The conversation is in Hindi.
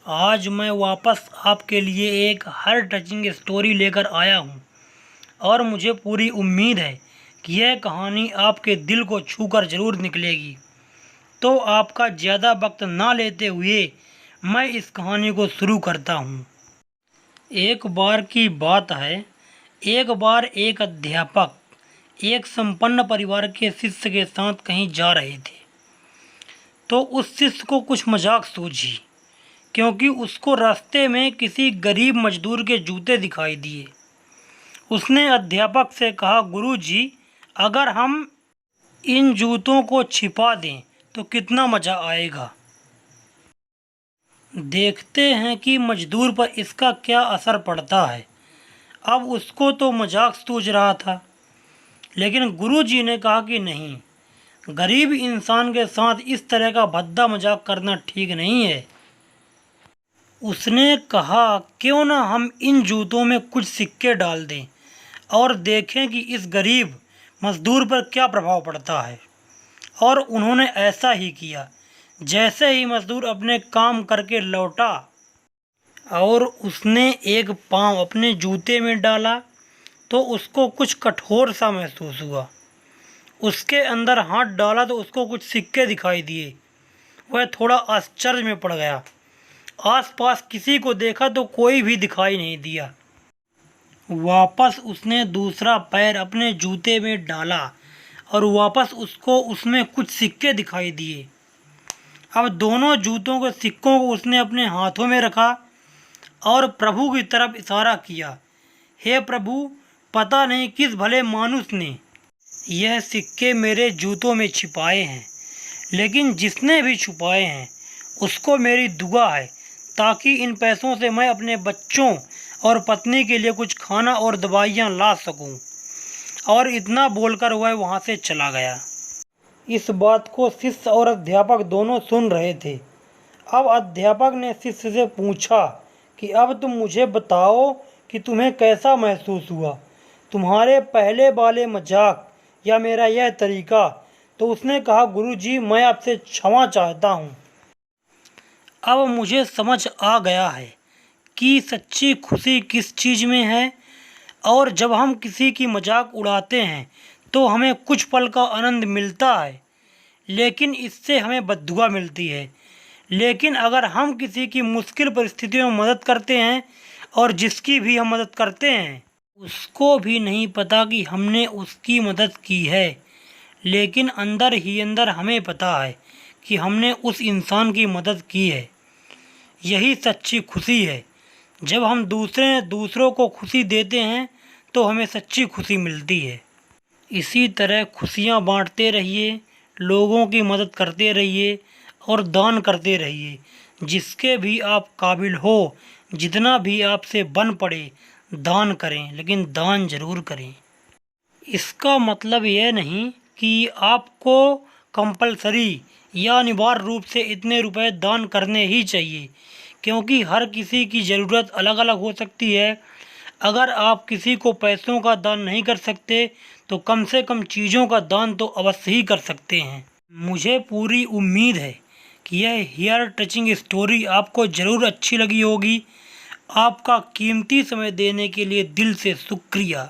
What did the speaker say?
आज मैं वापस आपके लिए एक हार्ट टचिंग स्टोरी लेकर आया हूँ और मुझे पूरी उम्मीद है कि यह कहानी आपके दिल को छूकर ज़रूर निकलेगी। तो आपका ज़्यादा वक्त ना लेते हुए मैं इस कहानी को शुरू करता हूँ। एक बार की बात है, एक बार एक अध्यापक एक संपन्न परिवार के शिष्य के साथ कहीं जा रहे थे। तो उस शिष्य को कुछ मजाक सूझी, क्योंकि उसको रास्ते में किसी गरीब मजदूर के जूते दिखाई दिए। उसने अध्यापक से कहा, गुरुजी, अगर हम इन जूतों को छिपा दें तो कितना मज़ा आएगा। देखते हैं कि मजदूर पर इसका क्या असर पड़ता है। अब उसको तो मजाक सूझ रहा था, लेकिन गुरुजी ने कहा कि नहीं, गरीब इंसान के साथ इस तरह का भद्दा मजाक करना ठीक नहीं है। उसने कहा, क्यों ना हम इन जूतों में कुछ सिक्के डाल दें और देखें कि इस गरीब मजदूर पर क्या प्रभाव पड़ता है। और उन्होंने ऐसा ही किया। जैसे ही मजदूर अपने काम करके लौटा और उसने एक पाँव अपने जूते में डाला तो उसको कुछ कठोर सा महसूस हुआ। उसके अंदर हाथ डाला तो उसको कुछ सिक्के दिखाई दिए। वह थोड़ा आश्चर्य में पड़ गया। आसपास किसी को देखा तो कोई भी दिखाई नहीं दिया। वापस उसने दूसरा पैर अपने जूते में डाला और वापस उसको उसमें कुछ सिक्के दिखाई दिए। अब दोनों जूतों के सिक्कों को उसने अपने हाथों में रखा और प्रभु की तरफ इशारा किया। हे प्रभु, पता नहीं किस भले मानुस ने यह सिक्के मेरे जूतों में छिपाए हैं, लेकिन जिसने भी छुपाए हैं उसको मेरी दुआ है, ताकि इन पैसों से मैं अपने बच्चों और पत्नी के लिए कुछ खाना और दवाइयाँ ला सकूं। और इतना बोलकर वह वहाँ से चला गया। इस बात को शिष्य और अध्यापक दोनों सुन रहे थे। अब अध्यापक ने शिष्य से पूछा कि अब तुम मुझे बताओ कि तुम्हें कैसा महसूस हुआ, तुम्हारे पहले वाले मजाक या मेरा यह तरीका। तो उसने कहा, गुरुजी, मैं आपसे क्षमा चाहता हूँ। अब मुझे समझ आ गया है कि सच्ची खुशी किस चीज़ में है। और जब हम किसी की मजाक उड़ाते हैं तो हमें कुछ पल का आनंद मिलता है, लेकिन इससे हमें बद्दुआ मिलती है। लेकिन अगर हम किसी की मुश्किल परिस्थितियों में मदद करते हैं और जिसकी भी हम मदद करते हैं उसको भी नहीं पता कि हमने उसकी मदद की है, लेकिन अंदर ही अंदर हमें पता है कि हमने उस इंसान की मदद की है। यही सच्ची खुशी है। जब हम दूसरों को खुशी देते हैं तो हमें सच्ची खुशी मिलती है। इसी तरह खुशियाँ बांटते रहिए, लोगों की मदद करते रहिए और दान करते रहिए। जिसके भी आप काबिल हो, जितना भी आपसे बन पड़े, दान करें, लेकिन दान ज़रूर करें। इसका मतलब यह नहीं कि आपको कंपलसरी या अनिवार्य रूप से इतने रुपए दान करने ही चाहिए, क्योंकि हर किसी की ज़रूरत अलग अलग हो सकती है। अगर आप किसी को पैसों का दान नहीं कर सकते तो कम से कम चीज़ों का दान तो अवश्य ही कर सकते हैं। मुझे पूरी उम्मीद है कि यह हेयर टचिंग स्टोरी आपको ज़रूर अच्छी लगी होगी। आपका कीमती समय देने के लिए दिल से शुक्रिया।